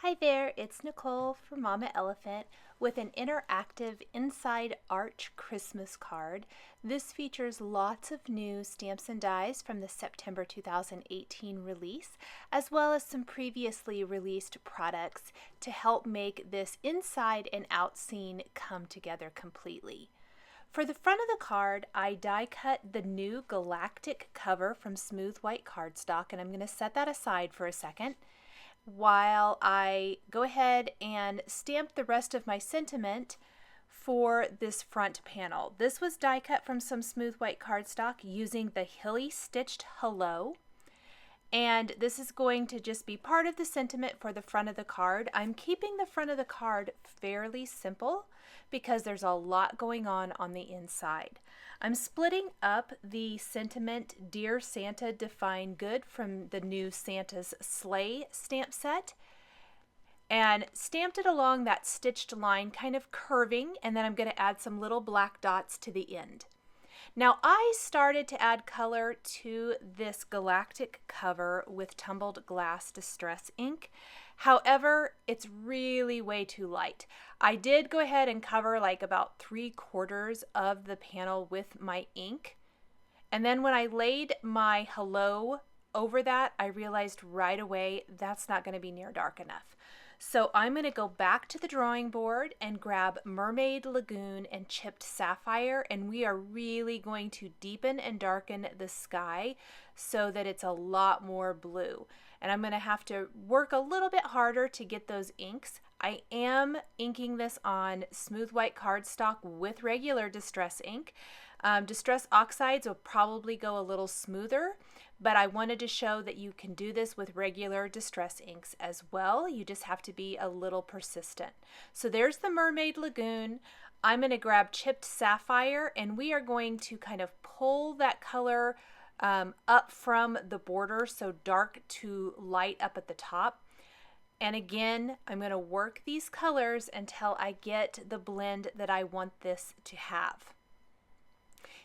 Hi there, it's Nicole from Mama Elephant with an interactive Inside Arch Christmas card. This features lots of new stamps and dies from the September 2018 release, as well as some previously released products to help make this inside and out scene come together completely. For the front of the card, I die cut the new Galactic cover from smooth white cardstock, and I'm going to set that aside for a second while I go ahead and stamp the rest of my sentiment for this front panel. This was die cut from some smooth white cardstock using the Hilly Stitched Hello, and this is going to just be part of the sentiment for the front of the card. I'm keeping the front of the card fairly simple because there's a lot going on the inside. I'm splitting up the sentiment Dear Santa Define Good from the new Santa's Sleigh stamp set and stamped it along that stitched line, kind of curving, and then I'm going to add some little black dots to the end. Now I started to add color to this Galactic cover with Tumbled Glass Distress ink. However, it's really way too light. I did go ahead and cover like about 3/4 of the panel with my ink. And then when I laid my hello over that, I realized right away that's not going to be near dark enough. So I'm going to go back to the drawing board and grab Mermaid, Lagoon, and Chipped Sapphire, and we are really going to deepen and darken the sky so that it's a lot more blue. And I'm going to have to work a little bit harder to get those inks. I am inking this on smooth white cardstock with regular distress ink. Distress oxides will probably go a little smoother, but I wanted to show that you can do this with regular distress inks as well. You just have to be a little persistent. So there's the Mermaid Lagoon. I'm going to grab Chipped Sapphire, and we are going to kind of pull that color up from the border, so dark to light up at the top. And again, I'm going to work these colors until I get the blend that I want this to have.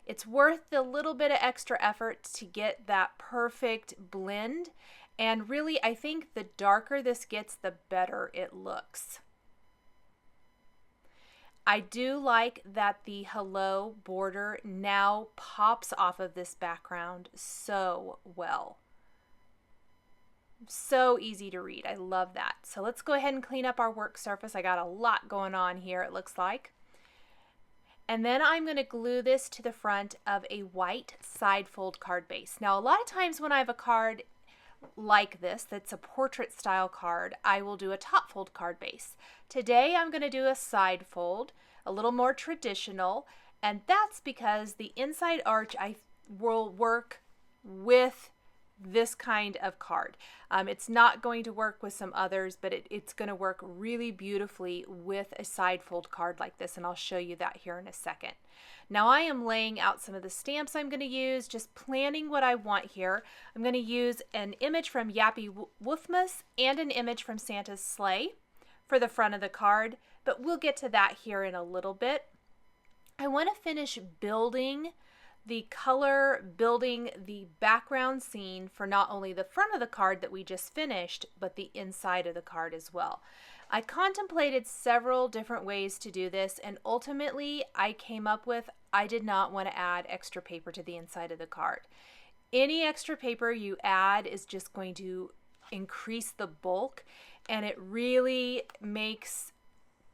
It's worth the little bit of extra effort to get that perfect blend, and really I think the darker this gets, the better it looks. I do like that the hello border now pops off of this background so well. So easy to read. I love that. So let's go ahead and clean up our work surface. I got a lot going on here, it looks like. And then I'm going to glue this to the front of a white side fold card base. Now, a lot of times when I have a card like this, that's a portrait style card, I will do a top fold card base. Today I'm going to do a side fold, a little more traditional, and that's because the inside arch I will work with this kind of card. It's not going to work with some others, but it's going to work really beautifully with a side fold card like this, and I'll show you that here in a second. Now I am laying out some of the stamps I'm going to use, just planning what I want here. I'm going to use an image from Yappy Woofmas and an image from Santa's Sleigh for the front of the card, but we'll get to that here in a little bit. I want to finish building the color, building the background scene for not only the front of the card that we just finished, but the inside of the card as well. I contemplated several different ways to do this, and ultimately I came up with I did not want to add extra paper to the inside of the card. Any extra paper you add is just going to increase the bulk, and it really makes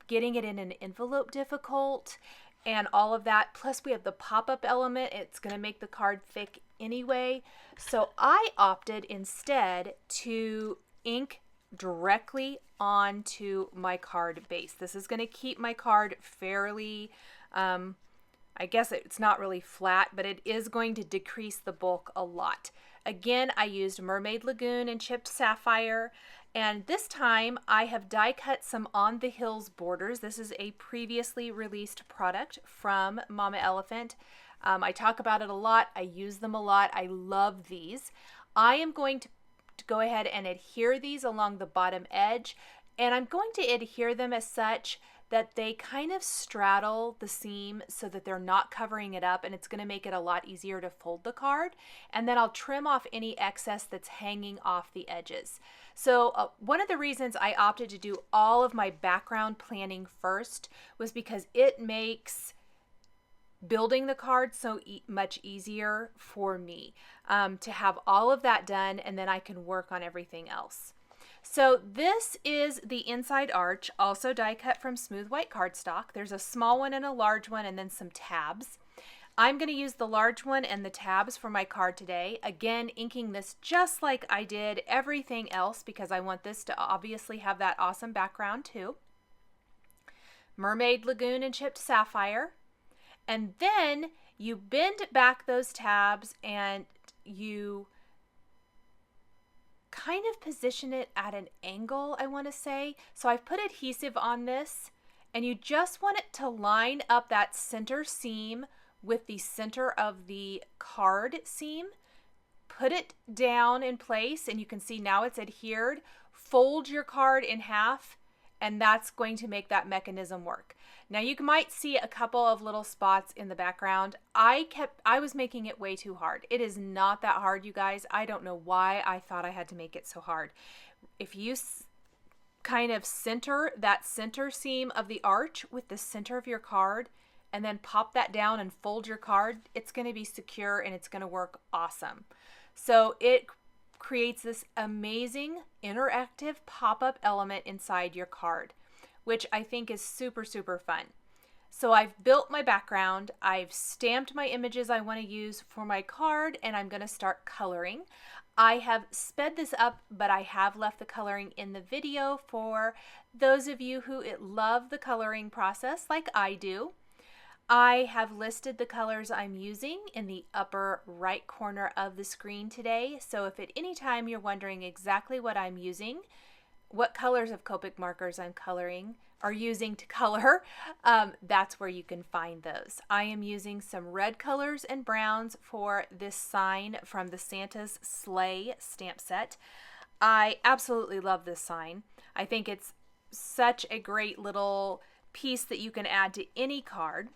getting it in an envelope difficult and all of that. Plus we have the pop-up element. It's going to make the card thick anyway. So I opted instead to ink directly onto my card base. This is going to keep my card fairly, I guess it's not really flat, but it is going to decrease the bulk a lot. Again, I used Mermaid, Lagoon, and Chipped Sapphire. And this time I have die cut some On the Hills borders. This is a previously released product from Mama Elephant. I talk about it a lot. I use them a lot. I love these. I am going to go ahead and adhere these along the bottom edge, and I'm going to adhere them as such that they kind of straddle the seam so that they're not covering it up, and it's going to make it a lot easier to fold the card. And then I'll trim off any excess that's hanging off the edges. So one of the reasons I opted to do all of my background planning first was because it makes building the card so much easier for me to have all of that done, and then I can work on everything else. So this is the inside arch, also die cut from smooth white cardstock. There's a small one and a large one, and then some tabs. I'm going to use the large one and the tabs for my card today. Again, inking this just like I did everything else because I want this to obviously have that awesome background too. Mermaid, Lagoon, and Chipped Sapphire. And then you bend back those tabs and you kind of position it at an angle, I want to say. So I've put adhesive on this, and you just want it to line up that center seam with the center of the card seam. Put it down in place, and you can see now it's adhered. Fold your card in half, and that's going to make that mechanism work. Now you might see a couple of little spots in the background. I was making it way too hard. It is not that hard, you guys. I don't know why I thought I had to make it so hard. If you kind of center that center seam of the arch with the center of your card, and then pop that down and fold your card, it's going to be secure and it's going to work awesome. So it creates this amazing interactive pop-up element inside your card, which I think is super, super fun. So I've built my background, I've stamped my images I want to use for my card, and I'm going to start coloring. I have sped this up, but I have left the coloring in the video for those of you who love the coloring process like I do. I have listed the colors I'm using in the upper right corner of the screen today. So if at any time you're wondering exactly what I'm using, what colors of Copic markers I'm using to color, that's where you can find those. I am using some red colors and browns for this sign from the Santa's Sleigh stamp set. I absolutely love this sign. I think it's such a great little piece that you can add to any card.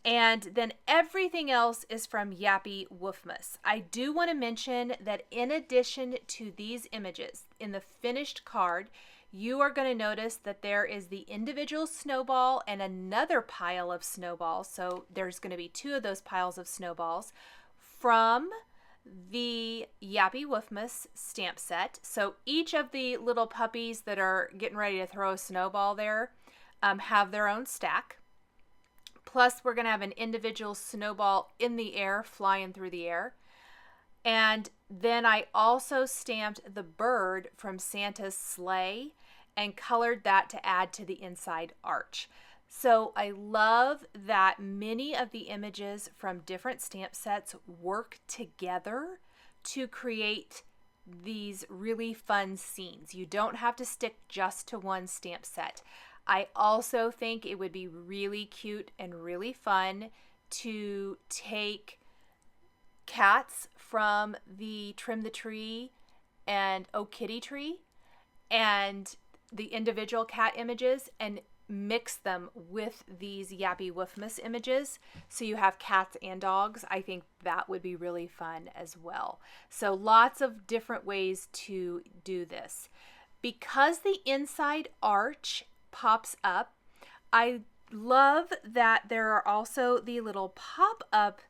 And then everything else is from Yappy Woofmas. I do want to mention that in addition to these images, in the finished card, you are going to notice that there is the individual snowball and another pile of snowballs. So there's going to be two of those piles of snowballs from the Yappy Woofmas stamp set. So each of the little puppies that are getting ready to throw a snowball there have their own stack. Plus, we're going to have an individual snowball in the air, flying through the air. And then I also stamped the bird from Santa's sleigh and colored that to add to the inside arch. So I love that many of the images from different stamp sets work together to create these really fun scenes. You don't have to stick just to one stamp set. I also think it would be really cute and really fun to take cats from the Trim the Tree and Oh Kitty Tree and the individual cat images and mix them with these Yappy Woofmas images so you have cats and dogs. I think that would be really fun as well. So lots of different ways to do this. Because the inside arch pops up, I love that there are also the little pop-up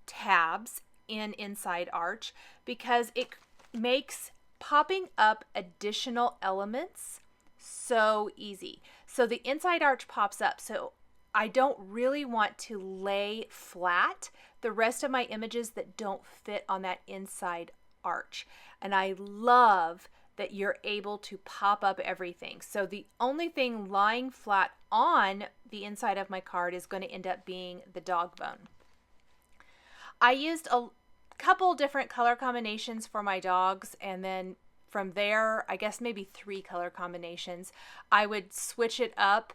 tabs in inside arch because it makes popping up additional elements so easy. So the inside arch pops up, so I don't really want to lay flat the rest of my images that don't fit on that inside arch. And I love that you're able to pop up everything. So the only thing lying flat on the inside of my card is going to end up being the dog bone. I used a couple different color combinations for my dogs, and then from there, I guess maybe 3 color combinations. I would switch it up,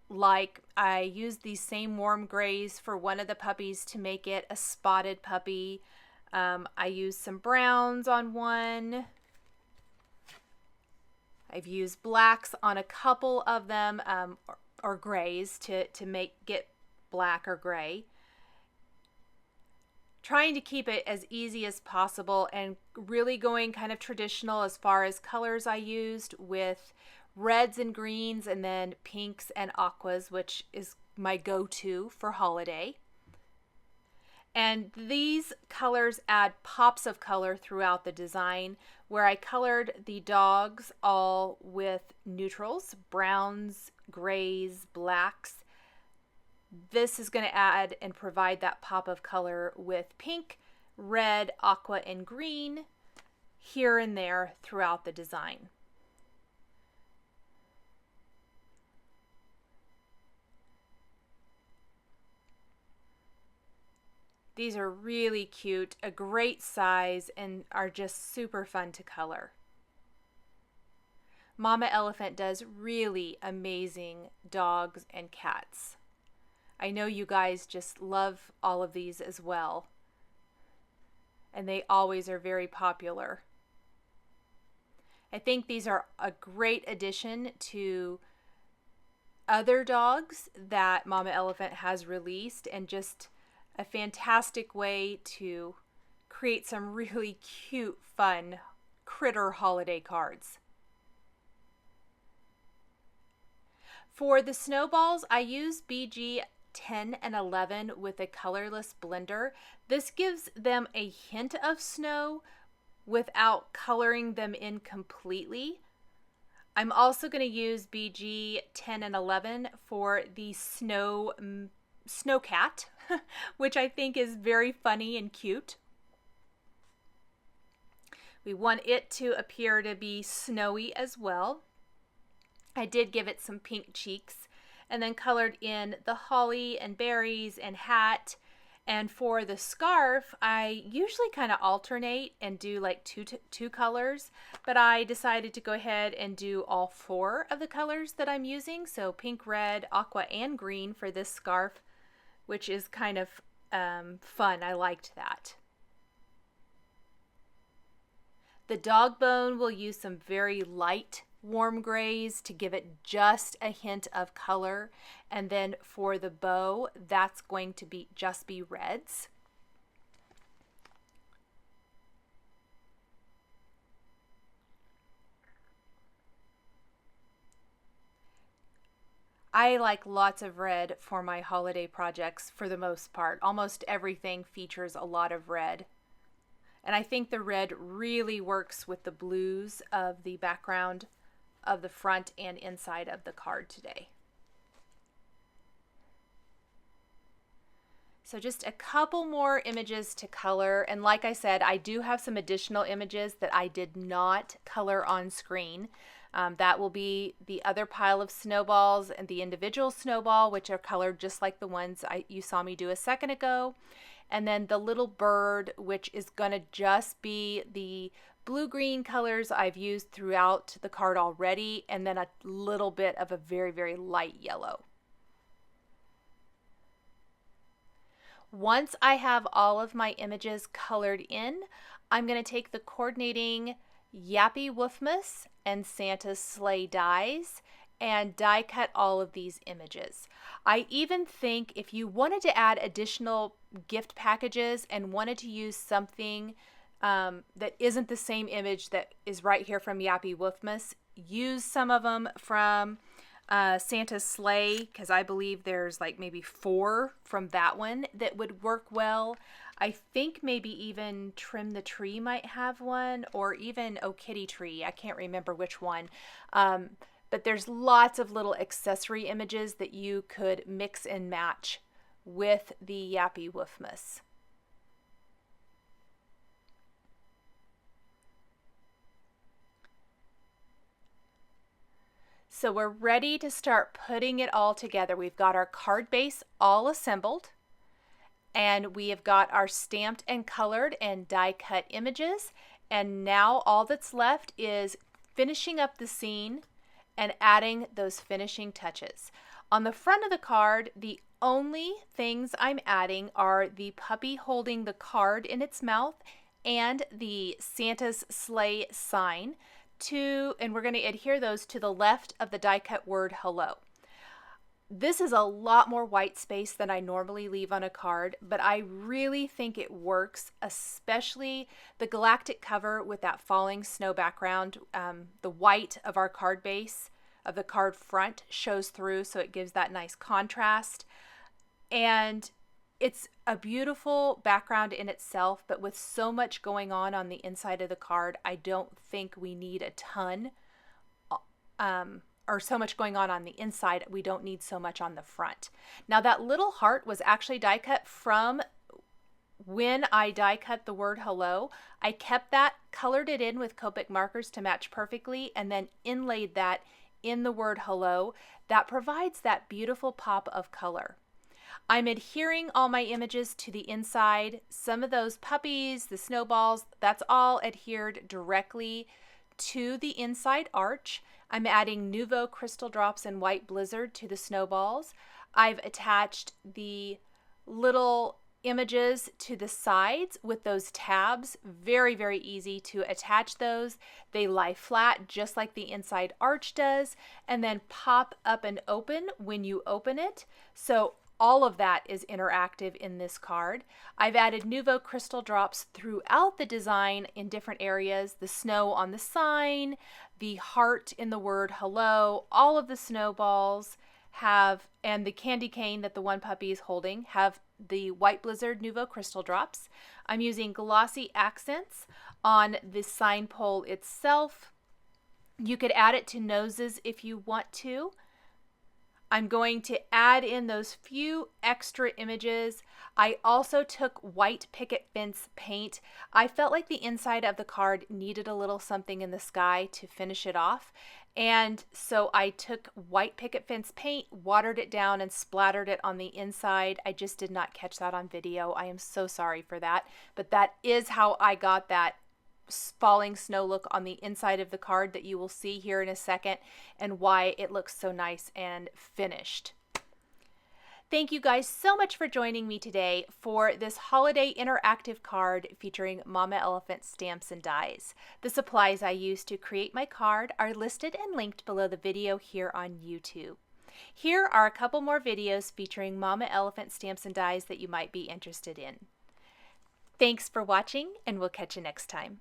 like I used these same warm grays for one of the puppies to make it a spotted puppy. I used some browns on one. I've used blacks on a couple of them, or grays to get black or gray. Trying to keep it as easy as possible and really going kind of traditional as far as colors I used, with reds and greens and then pinks and aquas, which is my go-to for holiday. And these colors add pops of color throughout the design, where I colored the dogs all with neutrals, browns, grays, blacks. This is going to add and provide that pop of color with pink, red, aqua, and green here and there throughout the design. These are really cute, a great size, and are just super fun to color. Mama Elephant does really amazing dogs and cats. I know you guys just love all of these as well, and they always are very popular. I think these are a great addition to other dogs that Mama Elephant has released, and just a fantastic way to create some really cute, fun critter holiday cards. For the snowballs, I use BG 10 and 11 with a colorless blender. This gives them a hint of snow without coloring them in completely. I'm also going to use BG 10 and 11 for the snow cat, which I think is very funny and cute. We want it to appear to be snowy as well. I did give it some pink cheeks, and then colored in the holly and berries and hat. And for the scarf, I usually kind of alternate and do like two colors, but I decided to go ahead and do all 4 of the colors that I'm using. So pink, red, aqua, and green for this scarf, which is kind of fun. I liked that. The dog bone will use some very light warm grays to give it just a hint of color, and then for the bow, that's going to be just be reds. I like lots of red for my holiday projects for the most part. Almost everything features a lot of red. And I think the red really works with the blues of the background of the front and inside of the card today. So just a couple more images to color, and like I said, I do have some additional images that I did not color on screen. That will be the other pile of snowballs and the individual snowball, which are colored just like the ones you saw me do a second ago. And then the little bird, which is going to just be the blue-green colors I've used throughout the card already, and then a little bit of a very, very light yellow. Once I have all of my images colored in, I'm going to take the coordinating Yappy Woofmas and Santa's Sleigh dies and die cut all of these images. I even think if you wanted to add additional gift packages and wanted to use something that isn't the same image that is right here from Yappy Woofmas, use some of them from Santa's Sleigh, because I believe there's like maybe 4 from that one that would work well. I think maybe even Trim the Tree might have one, or even Oh Kitty Tree. I can't remember which one. But there's lots of little accessory images that you could mix and match with the Yappy Woofmas. So we're ready to start putting it all together. We've got our card base all assembled, and we have got our stamped and colored and die cut images. And now all that's left is finishing up the scene and adding those finishing touches. On the front of the card, the only things I'm adding are the puppy holding the card in its mouth and the Santa's Sleigh sign to, and we're going to adhere those to the left of the die cut word hello. This is a lot more white space than I normally leave on a card, but I really think it works, especially the Galactic cover with that falling snow background. The white of our card base, of the card front, shows through, so it gives that nice contrast. And it's a beautiful background in itself, but with so much going on the inside of the card, I don't think we need a ton. Or so much going on the inside, we don't need so much on the front. Now that little heart was actually die cut from when I die cut the word hello. I kept that, colored it in with Copic markers to match perfectly, and then inlaid that in the word hello. That provides that beautiful pop of color. I'm adhering all my images to the inside. Some of those puppies, the snowballs, that's all adhered directly to the inside arch. I'm adding Nouveau Crystal Drops and White Blizzard to the snowballs. I've attached the little images to the sides with those tabs. Very, very easy to attach those. They lie flat just like the inside arch does, and then pop up and open when you open it. So all of that is interactive in this card. I've added Nouveau Crystal Drops throughout the design in different areas. The snow on the sign, the heart in the word hello, all of the snowballs have, and the candy cane that the one puppy is holding, have the White Blizzard Nouveau Crystal Drops. I'm using glossy accents on the sign pole itself. You could add it to noses if you want to. I'm going to add in those few extra images. I also took white picket fence paint. I felt like the inside of the card needed a little something in the sky to finish it off. And so I took white picket fence paint, watered it down, and splattered it on the inside. I just did not catch that on video. I am so sorry for that. But that is how I got that falling snow look on the inside of the card that you will see here in a second, and why it looks so nice and finished. Thank you guys so much for joining me today for this holiday interactive card featuring Mama Elephant stamps and dies. The supplies I used to create my card are listed and linked below the video here on YouTube. Here are a couple more videos featuring Mama Elephant stamps and dies that you might be interested in. Thanks for watching, and we'll catch you next time.